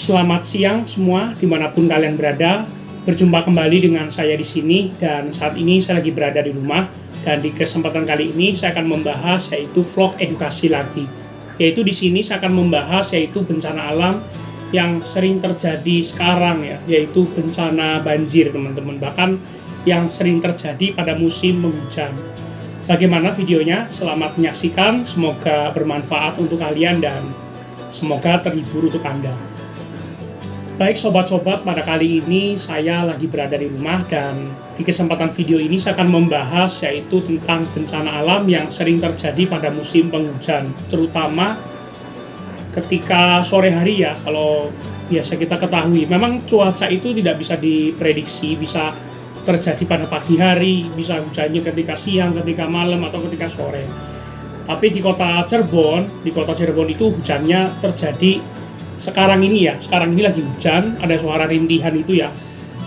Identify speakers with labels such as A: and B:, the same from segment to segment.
A: Selamat siang semua, dimanapun kalian berada. Berjumpa kembali dengan saya di sini, dan saat ini saya lagi berada di rumah. Dan di kesempatan kali ini saya akan membahas yaitu vlog edukasi lagi. Yaitu di sini saya akan membahas yaitu bencana alam yang sering terjadi sekarang ya, yaitu bencana banjir teman-teman. Bahkan yang sering terjadi pada musim penghujan. Bagaimana videonya? Selamat menyaksikan, semoga bermanfaat untuk kalian dan semoga terhibur untuk Anda. Baik sobat-sobat, pada kali ini saya lagi berada di rumah dan di kesempatan video ini saya akan membahas yaitu tentang bencana alam yang sering terjadi pada musim penghujan, terutama ketika sore hari ya. Kalau biasa kita ketahui, memang cuaca itu tidak bisa diprediksi, bisa terjadi pada pagi hari, bisa hujannya ketika siang, ketika malam, atau ketika sore. Tapi di kota Cirebon itu hujannya terjadi sekarang ini lagi hujan, ada suara rintihan itu ya.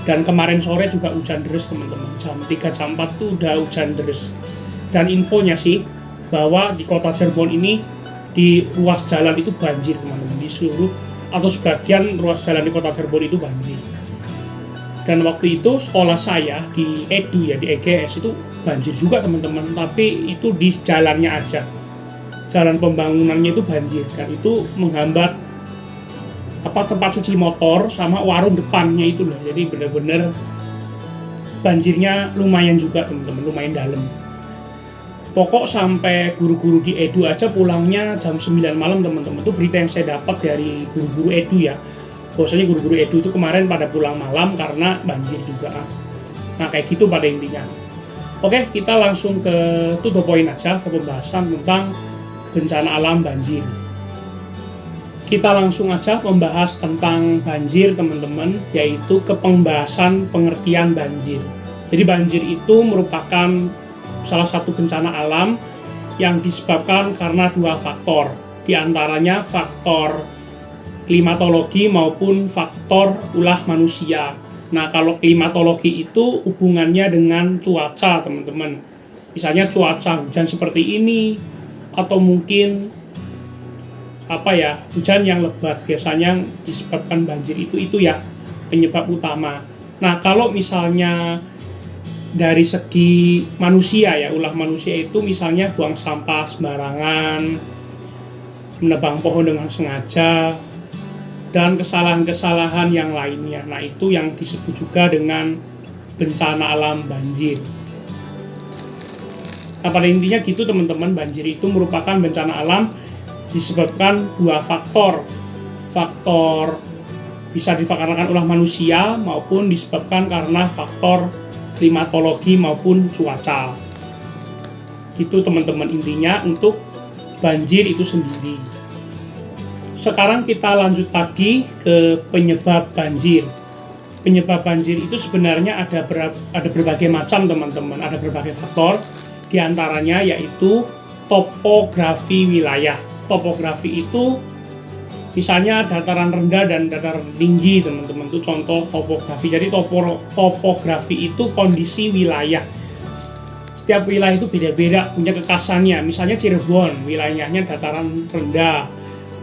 A: Dan kemarin sore juga hujan deras teman-teman, jam 3 jam 4 tuh udah hujan deras. Dan infonya sih bahwa di kota Cirebon ini di ruas jalan itu banjir teman-teman, di seluruh atau sebagian ruas jalan di kota Cirebon itu banjir. Dan waktu itu sekolah saya di Edu ya, di EGS itu banjir juga teman-teman, tapi itu di jalannya aja, jalan pembangunannya itu banjir, dan itu menghambat tempat cuci motor sama warung depannya itu loh. Jadi benar-benar banjirnya lumayan juga teman-teman, lumayan dalam. Pokok sampai guru-guru di Edu aja pulangnya jam 9 malam teman-teman. Itu berita yang saya dapat dari guru-guru Edu ya. Bahwasanya guru-guru Edu itu kemarin pada pulang malam karena banjir juga. Nah kayak gitu pada intinya. Oke, kita langsung ke to the point aja, ke pembahasan tentang bencana alam banjir. Kita langsung aja membahas tentang banjir teman-teman, yaitu ke pembahasan pengertian banjir. Jadi banjir itu merupakan salah satu bencana alam yang disebabkan karena dua faktor. Di antaranya faktor klimatologi maupun faktor ulah manusia. Nah, kalau klimatologi itu hubungannya dengan cuaca teman-teman. Misalnya cuaca hujan seperti ini, atau mungkin hujan yang lebat, biasanya disebabkan banjir itu ya penyebab utama. Nah kalau misalnya dari segi manusia ya, ulah manusia itu misalnya buang sampah sembarangan, menebang pohon dengan sengaja, dan kesalahan-kesalahan yang lainnya. Nah itu yang disebut juga dengan bencana alam banjir. Nah pada intinya gitu teman-teman, banjir itu merupakan bencana alam disebabkan dua faktor. Faktor bisa dikarenakan ulah manusia maupun disebabkan karena faktor klimatologi maupun cuaca. Gitu teman-teman intinya untuk banjir itu sendiri. Sekarang kita lanjut lagi ke penyebab banjir. Penyebab banjir itu sebenarnya ada berbagai macam teman-teman, ada berbagai faktor. Di antaranya yaitu topografi wilayah. Topografi itu misalnya dataran rendah dan dataran tinggi teman-teman, itu contoh topografi. Jadi topografi itu kondisi wilayah. Setiap wilayah itu beda-beda, punya kekhasannya. Misalnya Cirebon wilayahnya dataran rendah,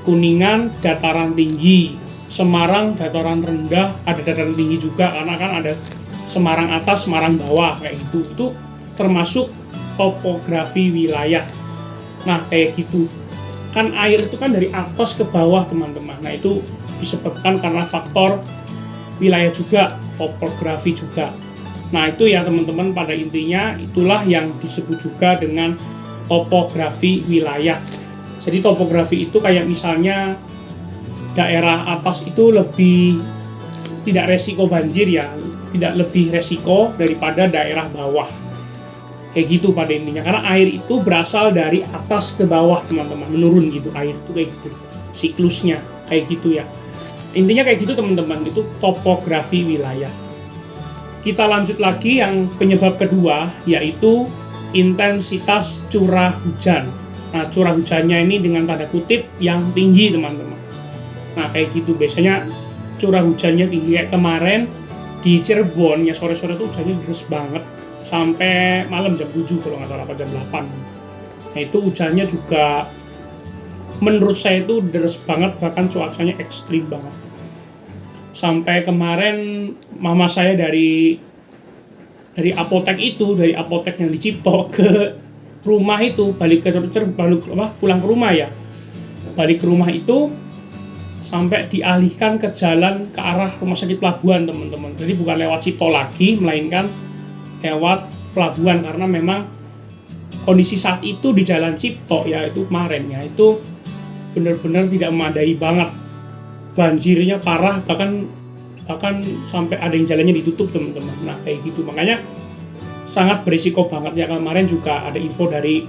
A: Kuningan dataran tinggi, Semarang dataran rendah, ada dataran tinggi juga karena kan ada Semarang atas, Semarang bawah kayak gitu. Itu termasuk topografi wilayah. Nah kayak gitu. Kan air itu kan dari atas ke bawah teman-teman. Nah itu disebabkan karena faktor wilayah juga, topografi juga. Nah itu ya teman-teman, pada intinya itulah yang disebut juga dengan topografi wilayah. Jadi topografi itu kayak misalnya daerah atas itu lebih tidak resiko banjir ya, tidak lebih resiko daripada daerah bawah. Kayak gitu pada intinya, karena air itu berasal dari atas ke bawah teman-teman, menurun gitu air itu kayak gitu, siklusnya kayak gitu ya. Intinya kayak gitu teman-teman, itu topografi wilayah. Kita lanjut lagi yang penyebab kedua, yaitu intensitas curah hujan. Nah curah hujannya ini dengan tanda kutip yang tinggi teman-teman. Nah kayak gitu, biasanya curah hujannya tinggi, kayak kemarin di Cirebon ya sore-sore tuh hujannya deras banget sampai malam jam 7 kalau nggak salah, apa jam 8. Nah itu hujannya juga menurut saya itu deras banget, bahkan cuacanya ekstrim banget. Sampai kemarin mama saya dari apotek yang di Cipto ke rumah itu, pulang ke rumah ya. Balik ke rumah itu sampai dialihkan ke jalan ke arah rumah sakit pelabuhan, teman-teman. Jadi bukan lewat Cipto lagi, melainkan lewat pelabuhan, karena memang kondisi saat itu di jalan Cipto ya itu kemarin ya itu benar-benar tidak memadai banget, banjirnya parah, bahkan sampai ada yang jalannya ditutup, teman-teman. Nah kayak gitu, makanya sangat berisiko banget ya. Kemarin juga ada info dari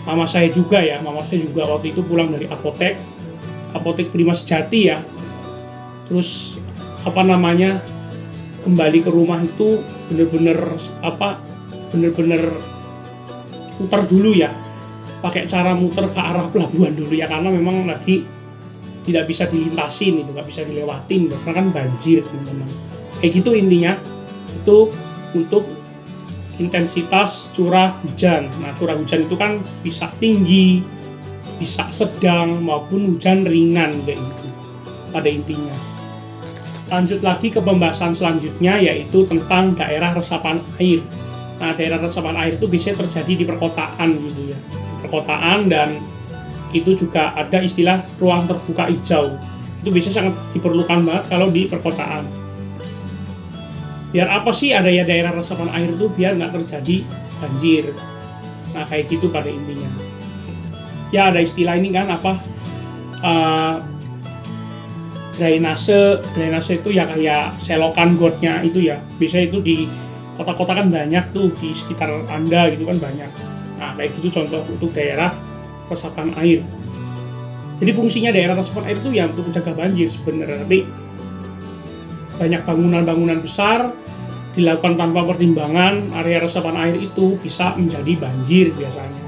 A: mama saya juga waktu itu pulang dari apotek Prima Sejati ya, terus kembali ke rumah itu bener-bener muter dulu ya, pakai cara muter ke arah pelabuhan dulu ya, karena memang lagi tidak bisa dilintasin, itu nggak bisa dilewatin karena kan banjir, teman-teman. Kayak gitu intinya. Itu untuk intensitas curah hujan. Nah curah hujan itu kan bisa tinggi, bisa sedang, maupun hujan ringan kayak gitu pada intinya. Lanjut lagi ke pembahasan selanjutnya, yaitu tentang daerah resapan air. Nah daerah resapan air itu biasanya terjadi di perkotaan gitu ya, perkotaan, dan itu juga ada istilah ruang terbuka hijau. Itu biasanya sangat diperlukan banget kalau di perkotaan. Biar apa sih ada ya daerah resapan air itu? Biar nggak terjadi banjir. Nah kayak gitu pada intinya. Ya ada istilah ini kan drainase itu ya kayak selokan gotnya itu ya. Biasanya itu di kota-kota kan banyak tuh, di sekitar Anda gitu kan banyak. Nah kayak gitu contoh untuk daerah resapan air. Jadi fungsinya daerah resapan air itu ya untuk menjaga banjir sebenarnya, tapi banyak bangunan-bangunan besar dilakukan tanpa pertimbangan, area resapan air itu bisa menjadi banjir biasanya.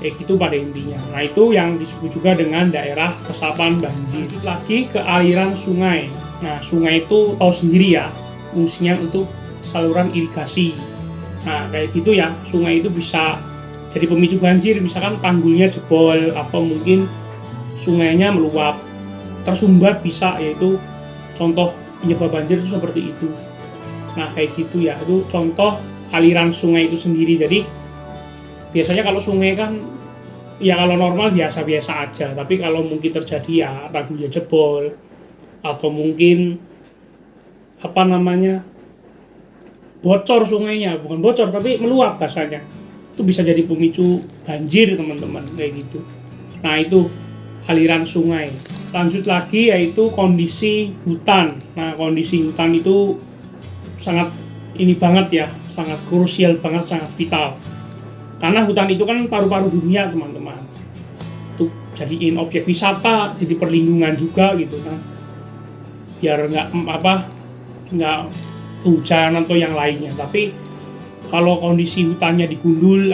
A: Kayak gitu pada intinya. Nah itu yang disebut juga dengan daerah resapan banjir. Lanjut lagi ke aliran sungai. Nah sungai itu tahu sendiri ya, fungsinya untuk saluran irigasi. Nah kayak gitu ya, sungai itu bisa jadi pemicu banjir, misalkan tanggulnya jebol atau mungkin sungainya meluap, tersumbat bisa, yaitu contoh penyebab banjir itu seperti itu. Nah kayak gitu ya, itu contoh aliran sungai itu sendiri. Jadi biasanya kalau sungai kan ya kalau normal biasa-biasa aja, tapi kalau mungkin terjadi ya tanggulnya jebol atau mungkin bocor sungainya, bukan bocor tapi meluap bahasanya, itu bisa jadi pemicu banjir, teman-teman, kayak gitu. Nah itu aliran sungai. Lanjut lagi yaitu kondisi hutan. Nah kondisi hutan itu sangat ini banget ya, sangat krusial banget, sangat vital. Karena hutan itu kan paru-paru dunia, teman-teman. Untuk jadiin objek wisata, jadi perlindungan juga gitu kan. Biar nggak hujan atau yang lainnya. Tapi kalau kondisi hutannya digundul,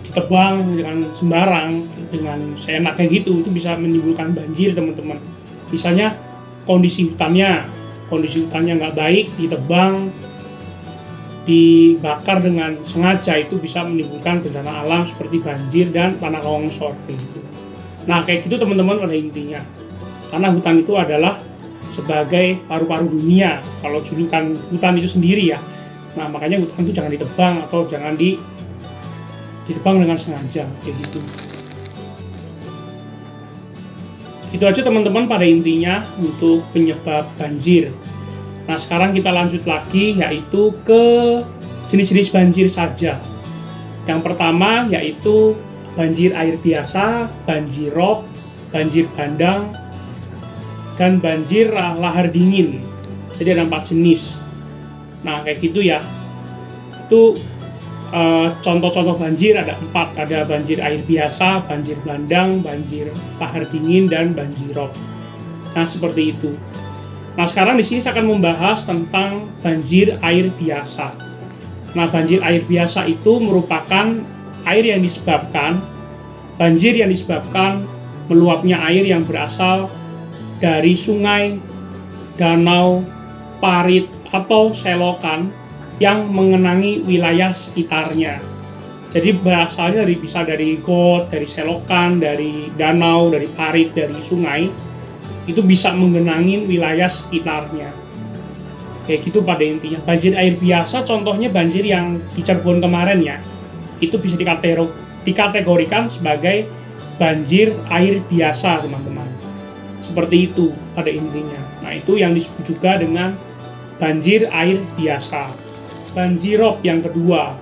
A: ditebang dengan sembarang, dengan seenaknya gitu, itu bisa menimbulkan banjir, teman-teman. Misalnya kondisi hutannya nggak baik, ditebang, dibakar dengan sengaja, itu bisa menimbulkan bencana alam seperti banjir dan tanah longsor gitu. Nah kayak gitu, teman-teman, pada intinya. Karena hutan itu adalah sebagai paru-paru dunia, kalau julukan hutan itu sendiri ya. Nah makanya hutan itu jangan ditebang atau jangan ditebang dengan sengaja, kayak gitu. Itu aja, teman-teman, pada intinya untuk penyebab banjir. Nah sekarang kita lanjut lagi, yaitu ke jenis-jenis banjir saja. Yang pertama yaitu banjir air biasa, banjir rob, banjir bandang, dan banjir lahar dingin. Jadi ada 4 jenis. Nah kayak gitu ya. Itu contoh-contoh banjir ada 4. Ada banjir air biasa, banjir bandang, banjir lahar dingin, dan banjir rob. Nah seperti itu. Nah sekarang di sini saya akan membahas tentang banjir air biasa. Nah banjir air biasa itu merupakan banjir yang disebabkan meluapnya air yang berasal dari sungai, danau, parit, atau selokan yang mengenangi wilayah sekitarnya. Jadi berasalnya bisa dari got, dari selokan, dari danau, dari parit, dari sungai itu bisa menggenangi wilayah sekitarnya. Kayak gitu pada intinya. Banjir air biasa contohnya banjir yang di Cirebon kemarin ya, itu bisa dikategorikan sebagai banjir air biasa teman-teman. Seperti itu pada intinya. Nah itu yang disebut juga dengan banjir air biasa. Banjirop yang kedua.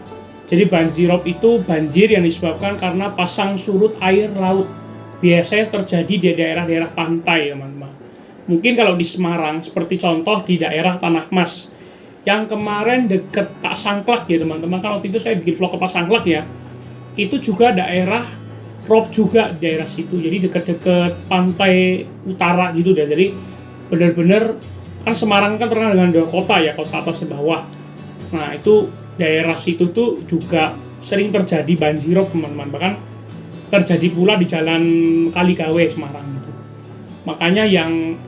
A: Jadi banjirop itu banjir yang disebabkan karena pasang surut air laut. Biasanya terjadi di daerah-daerah pantai teman-teman. Mungkin kalau di Semarang, seperti contoh di daerah Tanah Mas, yang kemarin deket Pak Sangklak ya teman-teman, kalau waktu itu saya bikin vlog ke Pak Sangklak ya, itu juga daerah rob juga di daerah situ, jadi deket-deket pantai utara gitu deh, jadi bener-bener, kan Semarang kan terkenal dengan dua kota ya, kota atas dan bawah, nah itu daerah situ tuh juga sering terjadi banjirop teman-teman, bahkan terjadi pula di jalan Kaligawe Semarang gitu. Makanya yang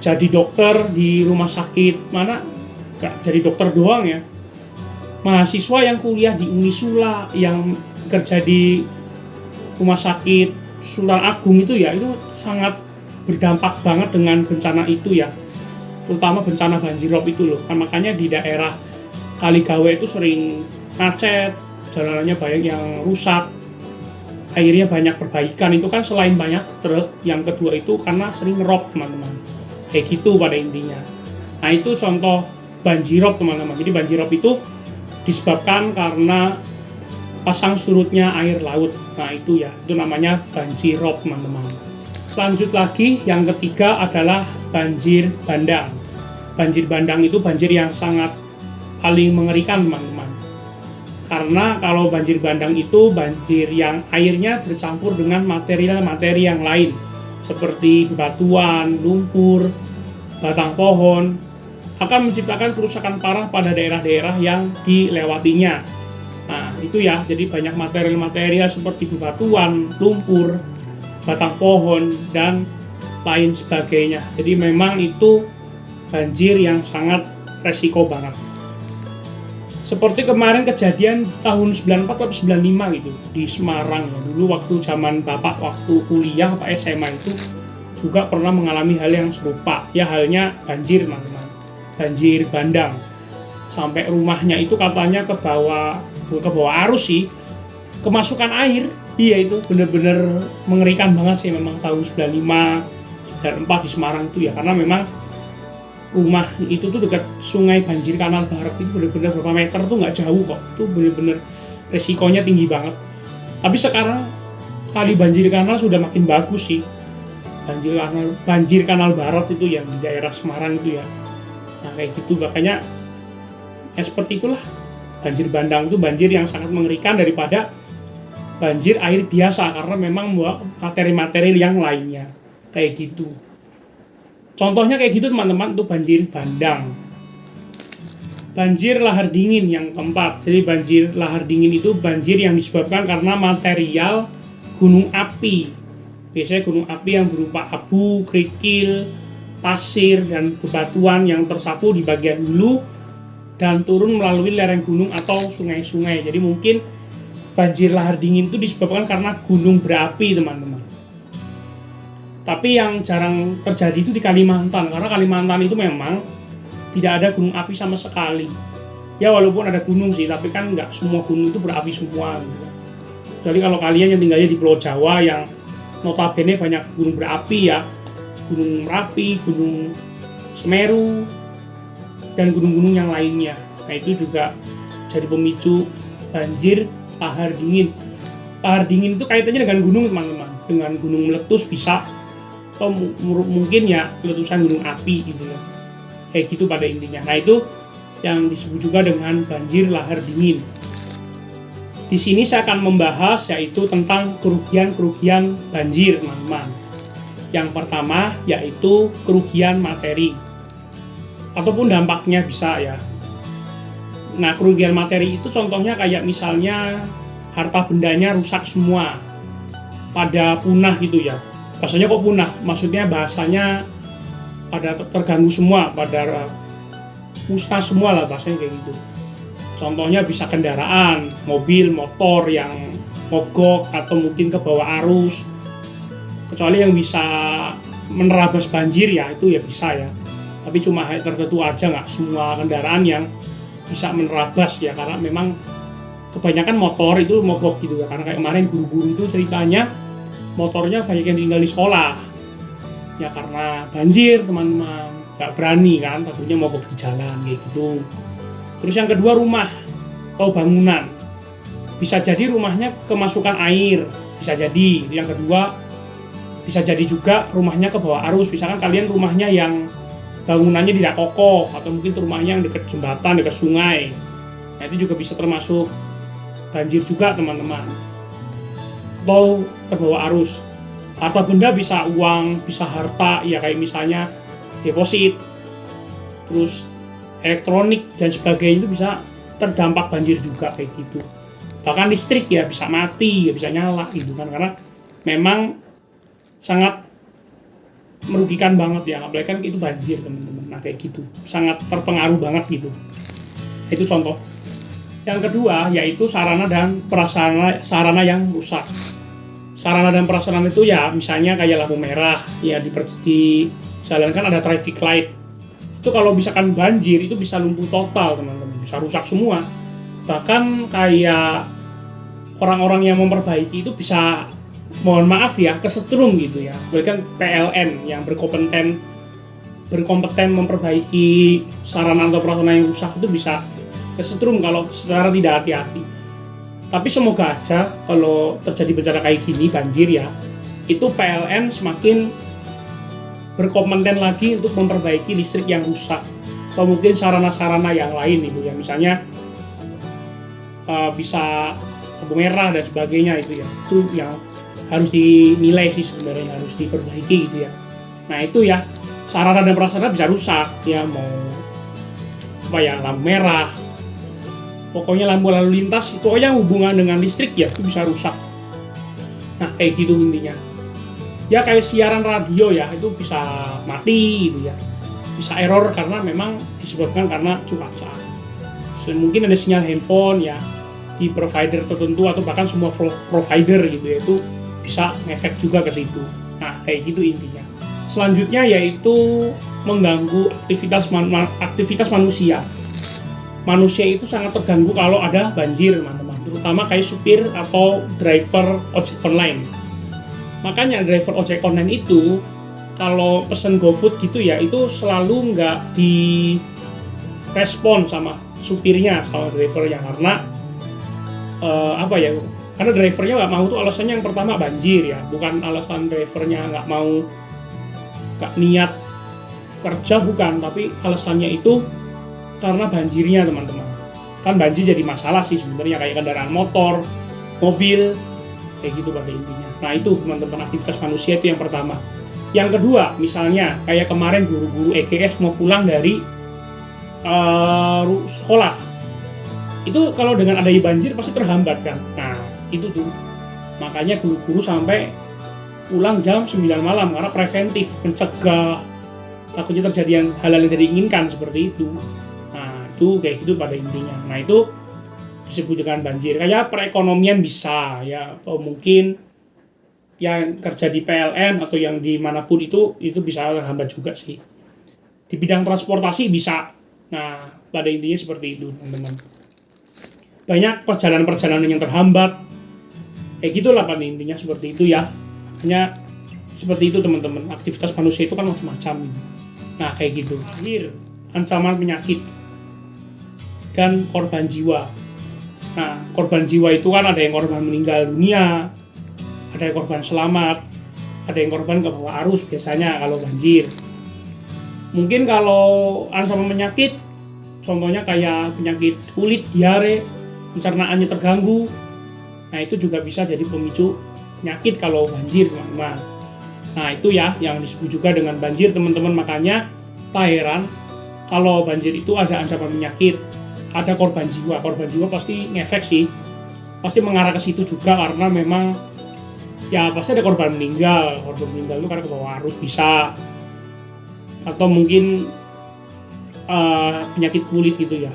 A: jadi dokter di rumah sakit mana, gak jadi dokter doang ya, mahasiswa yang kuliah di Unisula, yang kerja di rumah sakit Sultan Agung itu ya, itu sangat berdampak banget dengan bencana itu ya, terutama bencana banjirop itu loh. Kan makanya di daerah Kaligawe itu sering macet, jalanannya banyak yang rusak, akhirnya banyak perbaikan. Itu kan selain banyak truk, yang kedua itu karena sering rob teman-teman. Kayak gitu pada intinya. Nah itu contoh banjirop teman-teman. Jadi banjirop itu disebabkan karena pasang surutnya air laut. Nah itu ya, itu namanya banjirop teman-teman. Lanjut lagi, yang ketiga adalah banjir bandang. Banjir bandang itu banjir yang sangat paling mengerikan teman-teman. Karena kalau banjir bandang itu banjir yang airnya bercampur dengan material-materi yang lain, seperti bebatuan, lumpur, batang pohon, akan menciptakan kerusakan parah pada daerah-daerah yang dilewatinya. Nah itu ya, jadi banyak material-material seperti bebatuan, lumpur, batang pohon, dan lain sebagainya. Jadi memang itu banjir yang sangat resiko banget. Seperti kemarin kejadian tahun 94 atau 95 gitu di Semarang ya. Dulu waktu zaman Bapak waktu kuliah Pak SMA itu juga pernah mengalami hal yang serupa. Ya halnya banjir teman-teman. Banjir bandang. Sampai rumahnya itu katanya ke bawah arus sih. Kemasukan air. Iya itu benar-benar mengerikan banget sih memang tahun 95 94 di Semarang itu ya, karena memang rumah itu tuh dekat sungai banjir kanal barat, itu bener-bener berapa meter tuh nggak jauh kok, itu bener-bener resikonya tinggi banget. Tapi sekarang kali banjir kanal sudah makin bagus sih, banjir kanal barat itu yang di daerah Semarang itu ya. Nah kayak gitu, makanya ya seperti itulah, banjir bandang itu banjir yang sangat mengerikan daripada banjir air biasa, karena memang materi-materi yang lainnya kayak gitu. Contohnya kayak gitu teman-teman, untuk banjir bandang. Banjir lahar dingin yang keempat. Jadi banjir lahar dingin itu banjir yang disebabkan karena material gunung api. Biasanya gunung api yang berupa abu, kerikil, pasir, dan bebatuan yang tersapu di bagian hulu dan turun melalui lereng gunung atau sungai-sungai. Jadi mungkin banjir lahar dingin itu disebabkan karena gunung berapi teman-teman. Tapi yang jarang terjadi itu di Kalimantan, karena Kalimantan itu memang tidak ada gunung api sama sekali. Ya walaupun ada gunung sih, tapi kan nggak semua gunung itu berapi semua gitu. Jadi kalau kalian yang tinggalnya di Pulau Jawa yang notabene banyak gunung berapi ya, Gunung Merapi, Gunung Semeru, dan gunung-gunung yang lainnya. Nah itu juga jadi pemicu banjir lahar dingin. Lahar dingin itu kaitannya dengan gunung teman-teman, dengan gunung meletus bisa, atau mungkin ya letusan gunung api gitu ya, kayak gitu pada intinya. Nah itu yang disebut juga dengan banjir lahar dingin. Di sini saya akan membahas yaitu tentang kerugian banjir teman-teman. Yang pertama yaitu kerugian materi ataupun dampaknya bisa ya. Nah kerugian materi itu contohnya kayak misalnya harta bendanya rusak semua, pada punah gitu ya. Bahasanya kok punah, maksudnya bahasanya pada terganggu semua, pada musnah semua lah bahasanya kayak gitu. Contohnya bisa kendaraan, mobil, motor yang mogok atau mungkin ke bawah arus, Kecuali yang bisa menerabas banjir ya itu ya bisa ya, tapi cuma tertentu aja, nggak semua kendaraan yang bisa menerabas ya, karena memang kebanyakan motor itu mogok gitu ya, karena kayak kemarin guru-guru itu ceritanya motornya banyak yang tinggal di sekolah ya karena banjir teman-teman, nggak berani kan, takutnya mogok di jalan kayak gitu. Terus yang kedua, rumah atau bangunan, bisa jadi rumahnya kemasukan air, bisa jadi. Yang kedua, bisa jadi juga rumahnya ke bawah arus, misalkan kalian rumahnya yang bangunannya tidak kokoh, atau mungkin rumahnya yang dekat jembatan, dekat sungai, nah itu juga bisa termasuk banjir juga teman-teman, atau terbawa arus. Harta benda bisa uang, bisa harta ya, kayak misalnya deposit, terus elektronik dan sebagainya itu bisa terdampak banjir juga kayak gitu. Bahkan listrik ya bisa mati, ya bisa nyala gitu kan, karena memang sangat merugikan banget ya, apalagi kan itu banjir teman-teman. Nah kayak gitu, sangat terpengaruh banget gitu. Itu contoh. Yang kedua yaitu sarana dan prasarana yang rusak. Sarana dan prasarana itu ya misalnya kayak lampu merah ya, di jalan kan ada traffic light. Itu kalau misalkan banjir itu bisa lumpuh total teman-teman, bisa rusak semua. Bahkan kayak orang-orang yang memperbaiki itu bisa, mohon maaf ya, kesetrum gitu ya. Bahkan PLN yang berkompeten memperbaiki sarana atau prasarana yang rusak itu bisa kesetrum kalau secara tidak hati-hati. Tapi semoga aja kalau terjadi bencana kayak gini banjir ya, itu PLN semakin berkompeten lagi untuk memperbaiki listrik yang rusak, atau mungkin sarana-sarana yang lain itu ya, misalnya bisa lampu merah dan sebagainya itu ya, itu yang harus dinilai sih sebenarnya, harus diperbaiki gitu ya. Nah itu ya, sarana dan prasarana bisa rusak ya, mau apa ya, lampu merah, pokoknya lampu lalu lintas, pokoknya hubungan dengan listrik ya itu bisa rusak. Nah kayak gitu intinya. Ya kayak siaran radio ya itu bisa mati gitu ya, bisa error karena memang disebabkan karena cuaca. Mungkin ada sinyal handphone ya di provider tertentu atau bahkan semua provider gitu ya, itu bisa ngefek juga ke situ. Nah kayak gitu intinya. Selanjutnya yaitu mengganggu aktivitas manusia. Manusia itu sangat terganggu kalau ada banjir teman-teman, terutama kayak supir atau driver ojek online. Makanya driver ojek online itu kalau pesen GoFood gitu ya, itu selalu nggak direspon sama supirnya, sama drivernya, karena karena drivernya nggak mau tuh, alasannya yang pertama banjir ya, bukan alasan drivernya nggak mau, nggak niat kerja, bukan, tapi alasannya itu karena banjirnya teman-teman. Kan banjir jadi masalah sih sebenarnya, kayak kendaraan motor, mobil, kayak gitu pada intinya. Nah itu teman-teman, aktivitas manusia itu yang pertama. Yang kedua, misalnya kayak kemarin guru-guru EGS mau pulang dari sekolah, itu kalau dengan adanya banjir pasti terhambat kan. Nah itu tuh, makanya guru-guru sampai pulang jam 9 malam karena preventif, mencegah takutnya terjadi hal-hal yang tidak diinginkan seperti itu. Itu kayak gitu pada intinya. Nah itu disebut dengan banjir. Kayak perekonomian bisa ya, atau mungkin yang kerja di PLN atau yang dimanapun itu bisa terhambat juga sih. Di bidang transportasi bisa. Nah pada intinya seperti itu teman-teman. Banyak perjalanan-perjalanan yang terhambat, kayak gitulah pada intinya seperti itu ya. Hanya seperti itu teman-teman. Aktivitas manusia itu kan macam-macam gitu. Nah kayak gitu. Akhir, ancaman penyakit dan korban jiwa. Nah, korban jiwa itu kan ada yang korban meninggal dunia, ada yang korban selamat, ada yang korban ke bawah arus biasanya kalau banjir. Mungkin kalau ancaman penyakit, contohnya kayak penyakit kulit, diare, pencernaannya terganggu. Nah, itu juga bisa jadi pemicu penyakit kalau banjir, teman-teman. Nah, itu ya yang disebut juga dengan banjir, teman-teman. Makanya tak heran kalau banjir itu ada ancaman penyakit, ada korban jiwa pasti ngefek sih, pasti mengarah ke situ juga, karena memang ya pasti ada korban meninggal itu karena ke bawah arus bisa, atau mungkin penyakit kulit gitu ya,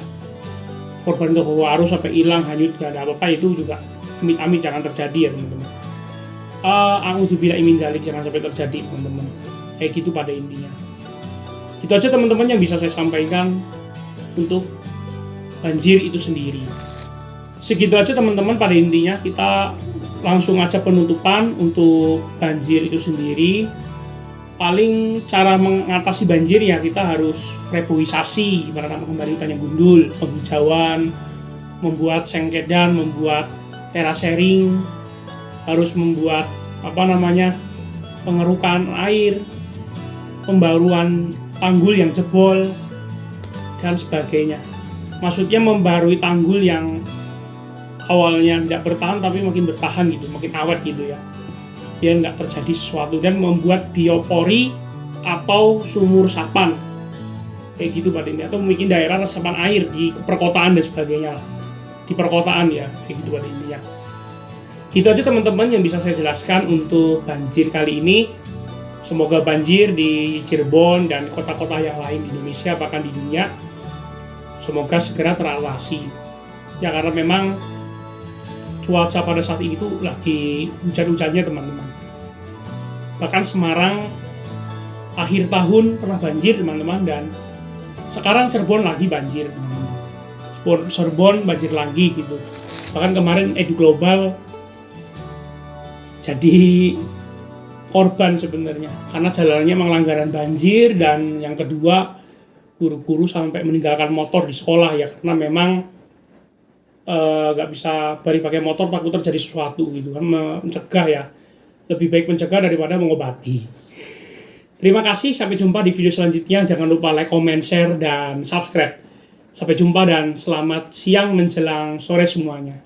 A: korban ke bawah arus sampai hilang, hanyut, gak ada apa-apa, itu juga amit-amit jangan terjadi ya teman-teman. a'udzubillahi min dzalik, jangan sampai terjadi teman-teman. Kayak gitu pada intinya. Gitu aja teman-teman yang bisa saya sampaikan untuk banjir itu sendiri. Segitu aja teman-teman pada intinya. Kita langsung aja penutupan untuk banjir itu sendiri. Paling cara mengatasi banjir ya kita harus reboisasi, menanam kembali hutan yang gundul, penghijauan, membuat sengkedan, membuat terasering, harus membuat pengerukan air, pembaruan tanggul yang jebol dan sebagainya. Maksudnya membarui tanggul yang awalnya tidak bertahan tapi makin bertahan gitu, makin awet gitu ya, biar nggak terjadi sesuatu, dan membuat biopori atau sumur resapan kayak gitu pada intinya, atau mungkin daerah resapan air di perkotaan dan sebagainya, di perkotaan ya, kayak gitu pada intinya. Gitu aja teman-teman yang bisa saya jelaskan untuk banjir kali ini. Semoga banjir di Cirebon dan kota-kota yang lain di Indonesia bahkan di dunia semoga segera teratasi ya, karena memang cuaca pada saat ini tuh lagi hujan-hujannya teman-teman. Bahkan Semarang akhir tahun pernah banjir teman-teman, dan sekarang Cirebon lagi banjir teman-teman. Cirebon banjir lagi gitu. Bahkan kemarin Edu Global jadi korban sebenarnya, karena jalannya memang langgaran banjir, dan yang kedua guru-guru sampai meninggalkan motor di sekolah ya, karena memang nggak bisa pakai motor, takut terjadi sesuatu gitu kan, mencegah ya, lebih baik mencegah daripada mengobati. Terima kasih, sampai jumpa di video selanjutnya. Jangan lupa like, comment, share, dan subscribe. Sampai jumpa dan selamat siang menjelang sore semuanya.